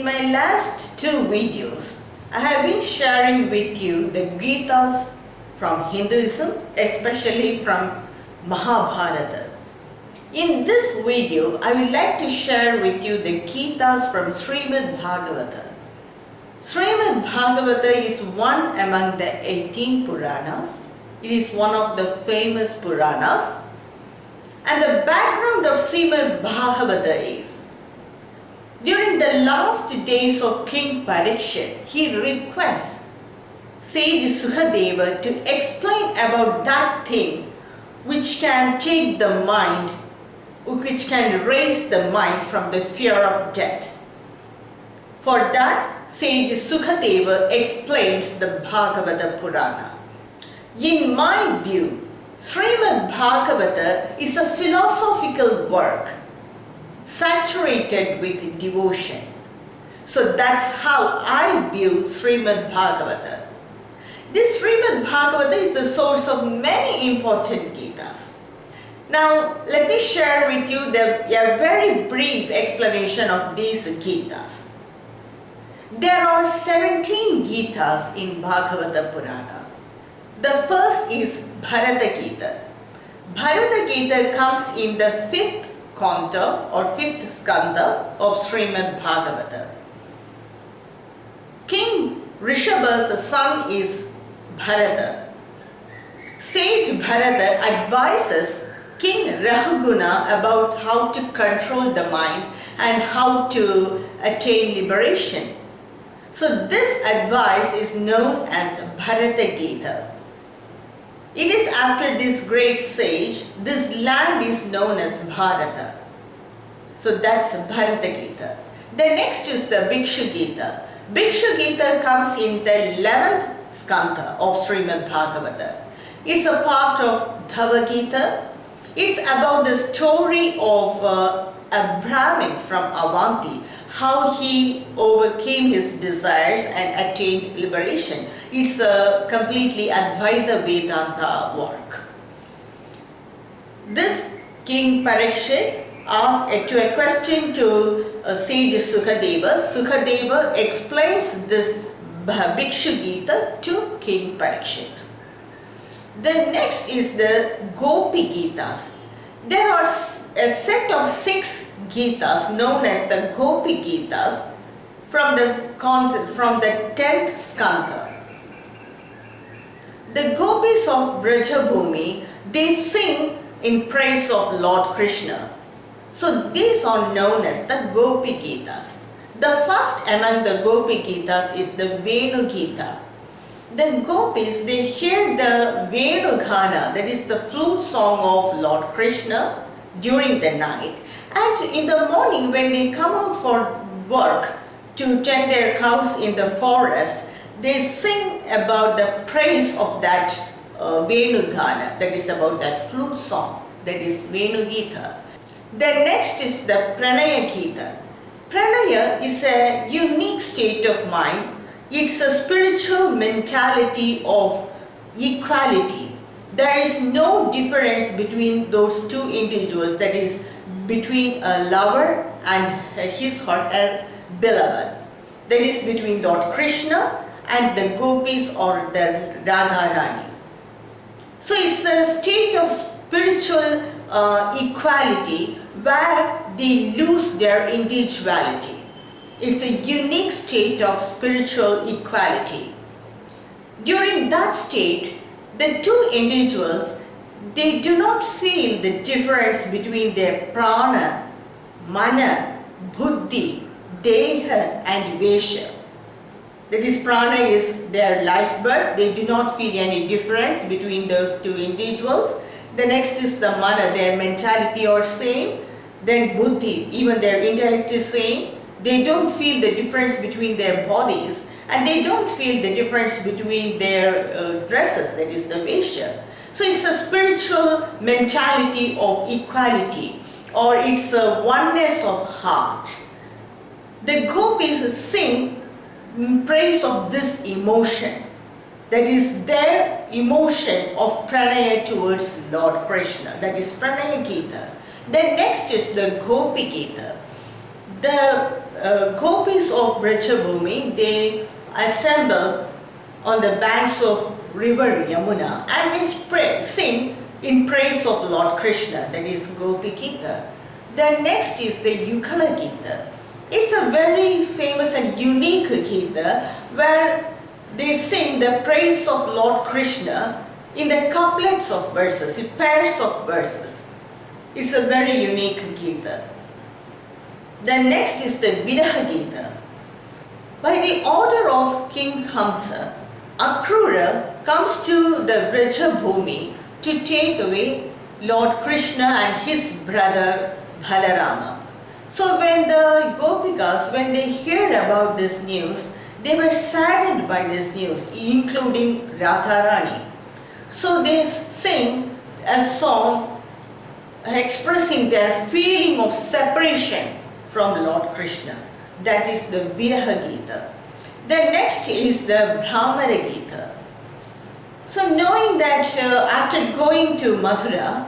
In my last two videos, I have been sharing with you the Gitas from Hinduism, especially from Mahabharata. In this video, I would like to share with you the Gitas from Srimad Bhagavata. Srimad Bhagavata is one among the 18 Puranas. It is one of the famous Puranas. And the background of Srimad Bhagavata is, during the last days of King Parikshit, he requests Sage Sukadeva to explain about that thing which can take the mind, which can raise the mind from the fear of death. For that, Sage Sukadeva explains the Bhagavata Purana. In my view, Srimad Bhagavata is a philosophical work saturated with devotion. So that's how I view Srimad Bhagavata. This Srimad Bhagavata is the source of many important Gitas. Now let me share with you a very brief explanation of these Gitas. There are 17 Gitas in Bhagavata Purana. The first is Bharata Kita. Bharata Kita comes in the 5th canto or 5th skanda of Srimad Bhagavata. King Rishabha's son is Bharata. Sage Bharata advises King Rahuguna about how to control the mind and how to attain liberation. So this advice is known as Bharata Kita. It is after this great sage, this land is known as Bharata. So that's Bharata Kita. The next is the Bhikshu Gita. Bhikshu Gita comes in the 11th skanda of Srimad Bhagavata. It's a part of Uttavagi Gita. It's about the story of a Brahmin from Avanti, how he overcame his desires and attained liberation. It's a completely Advaita Vedanta work. This King Parikshit asked a question to Sage Sukadeva. Sukadeva explains this Bhikshu Gita to King Parikshit. The next is the Gopigatas. There are a set of 6 Gitas known as the Gopigatas from the 10th skanda. The Gopis of Vrajabhumi, they sing in praise of Lord Krishna. So these are known as the Gopigatas. The first among the Gopigatas is the Venu Gita. The Gopis, they hear the Venu Gita, that is the flute song of Lord Krishna during the night. And in the morning when they come out for work to tend their cows in the forest, they sing about the praise of that Venu Gita, that is about that flute song, that is Venu Gita. The next is the Pranaya Gita. Pranaya is a unique state of mind. It's a spiritual mentality of equality. There is no difference between those two individuals, that is between a lover and his or her beloved. That is between Lord Krishna and the Gopis or the Radharani. So it's a state of spiritual equality where they lose their individuality. It's a unique state of spiritual equality. During that state, the two individuals, they do not feel the difference between their prana, mana, buddhi, deha and vesha. That is, prana is their life birth. They do not feel any difference between those two individuals. The next is the mana, their mentality are same. Then buddhi, even their intellect is same. They don't feel the difference between their bodies, and they don't feel the difference between their dresses, that is the vesha. So it's a spiritual mentality of equality, or it's a oneness of heart. The Gopis sing in praise of this emotion, that is their emotion of pranaya towards Lord Krishna, that is Pranaya Gita. Then next is the Gopigata. the Gopis of Vrajabhumi, they assemble on the banks of river Yamuna and they sing in praise of Lord Krishna, that is Gopigata. Then next is the Ayala Gita. It's a very famous and unique Gita where they sing the praise of Lord Krishna in the couplets of verses, in pairs of verses. It's a very unique Gita. Then next is the Venu Gita. By the order of King Hamsa, Akrura comes to the Vrajabhumi to take away Lord Krishna and his brother Balarama. So when the Gopikas, when they heard about this news, they were saddened by this news, including Radharani. So they sing a song expressing their feeling of separation from Lord Krishna. That is the Viraha Gita. Then next is the Bharata Kita. So knowing that after going to Mathura,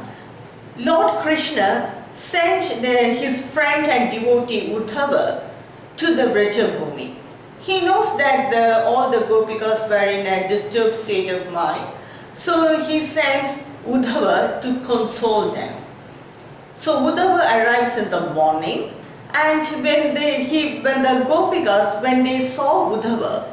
Lord Krishna sent his friend and devotee Uttava to the Vrajabhumi. He knows that all the Gopikas were in a disturbed state of mind. So he sends Uddhava to console them. So Uddhava arrives in the morning, and when the Gopikas, when they saw Uddhava,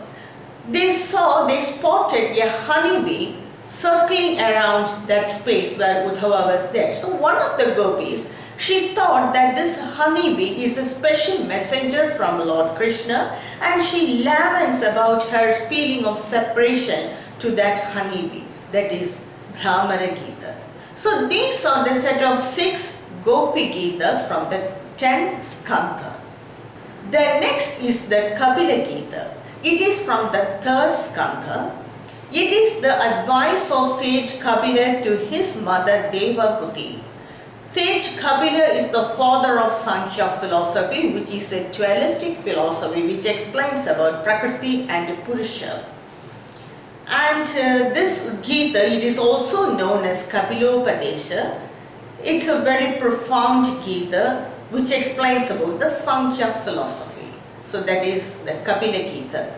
they spotted a honeybee circling around that space where Uddhava was there. So one of the Gopis, she thought that this honeybee is a special messenger from Lord Krishna, and she laments about her feeling of separation to that honeybee. That is Bharata Kita. So these are the set of 6 Gopigatas from the 10th skandha. The next is the Kapila Gita. It is from the 3rd skandha. It is the advice of sage Kapila to his mother Devahuti. Sage Kapila is the father of Sankhya philosophy, which is a dualistic philosophy which explains about Prakriti and Purusha. And this Gita, it is also known as Kapilopadesha. It's a very profound Gita which explains about the Sankhya philosophy. So that is the Kapila Gita.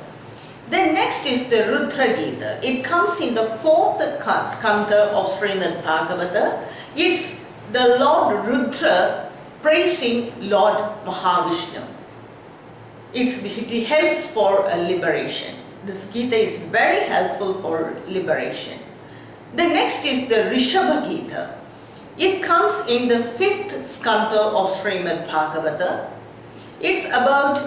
Then next is the Rudra Gita. It comes in the 4th skandha of Srimad Bhagavata. It's the Lord Rudra praising Lord Mahavishnu. It helps for liberation. This Gita is very helpful for liberation. The next is the Rishabha Gita. It comes in the 5th skandha of Srimad Bhagavata. It's about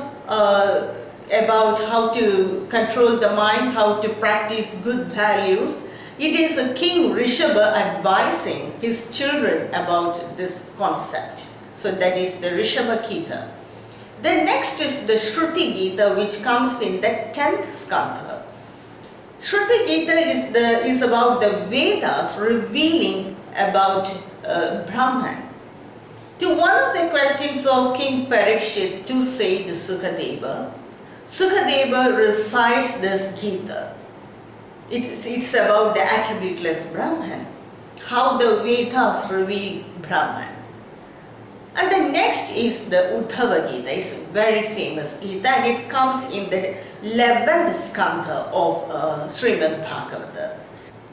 how to control the mind, how to practice good values. It is a King Rishabha advising his children about this concept. So that is the Rishabha Gita. The next is the Shruti Gita, which comes in the 10th skandha. Shruti Gita is about the Vedas revealing about Brahman. To one of the questions of King Parikshit to sage Sukadeva, Sukadeva recites this Gita. It's about the attributeless Brahman, how the Vedas reveal Brahman. And the next is the Uttavagi. It's a very famous Gita, and it comes in the 11th skandha of Srimad Bhagavata.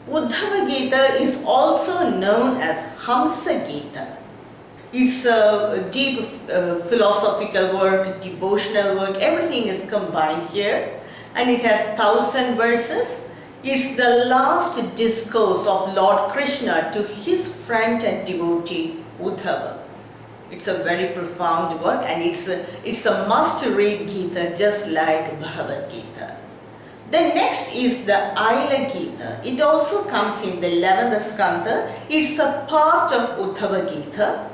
Uttava Gita is also known as Hamsa Gita. It's a deep philosophical work, devotional work, everything is combined here, and it has 1000 verses. It's the last discourse of Lord Krishna to his friend and devotee Uddhava. It's a very profound work, and it's a must-read Gita, just like Bhagavad Gita. The next is the Ayala Gita. It also comes in the 11th skandha. It's a part of Uttava Gita.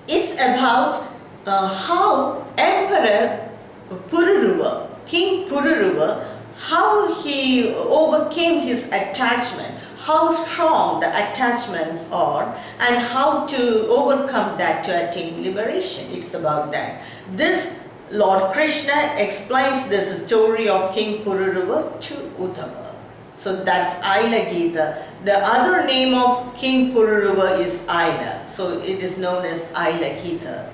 It's about how Emperor Pururuva, King Pururuva, how he overcame his attachment, how strong the attachments are, and how to overcome that to attain liberation. It's about that. This Lord Krishna explains this story of King Pururuva to Uddhava. So that's Ayala Gita. The other name of King Pururuva is Ayala. So it is known as Ayala Gita.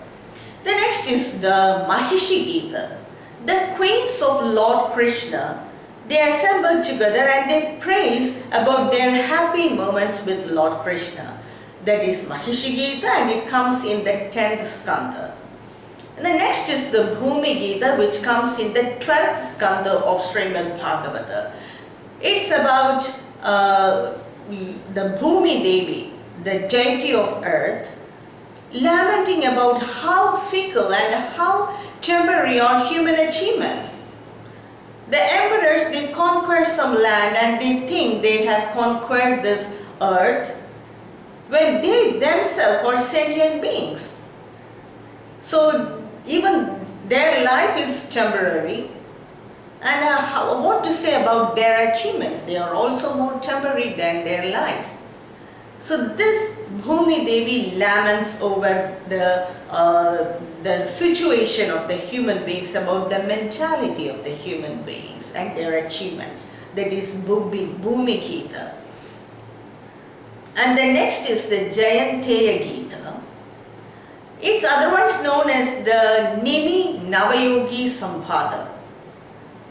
The next is the Mahishi Gita. The queens of Lord Krishna, they assemble together and they praise about their happy moments with Lord Krishna. That is Mahishi Gita, and it comes in the 10th skanda. And the next is the Bhumi Gita, which comes in the 12th skanda of Srimad Bhagavata. It's about the Bhumi Devi, the deity of earth, lamenting about how fickle and how temporary are human achievements. The emperors, they conquer some land and they think they have conquered this earth when they themselves are sentient beings. So even their life is temporary. And what to say about their achievements? They are also more temporary than their life. So this Bhumi Devi laments over the situation of the human beings, about the mentality of the human beings and their achievements. That is Bhumi Gita. And the next is the Jayanteya Gita. It's otherwise known as the Nimi Navayogi Sambhada.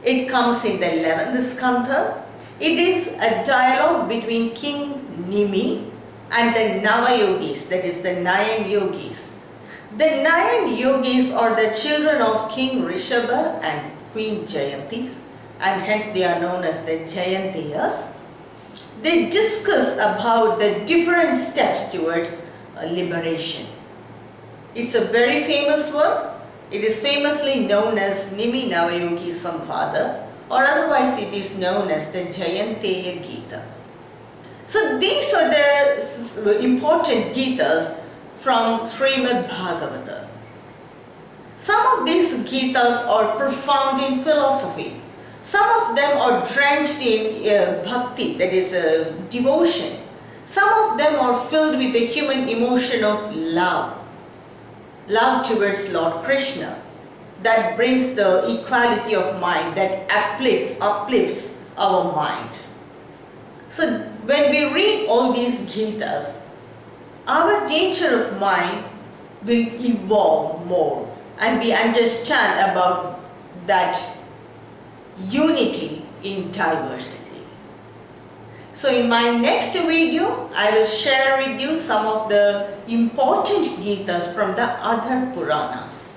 It comes in the 11th skanda. It is a dialogue between King Nimi and the Nava Yogis, that is the 9 yogis. The 9 yogis are the children of King Rishabha and Queen Jayanti, and hence they are known as the Jayantiyas. They discuss about the different steps towards liberation. It's a very famous work. It is famously known as Nimi Navayogi Sambhada, or otherwise it is known as the Jayanteya Gita. So these are the important Gitas from Srimad Bhagavata. Some of these Gitas are profound in philosophy. Some of them are drenched in Bhakti, that is devotion. Some of them are filled with the human emotion of love. Love towards Lord Krishna, that brings the equality of mind, that uplifts our mind. So when we read all these Gitas, our nature of mind will evolve more and we understand about that unity in diversity. So in my next video, I will share with you some of the important Gitas from the other Puranas.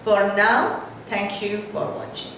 For now, thank you for watching.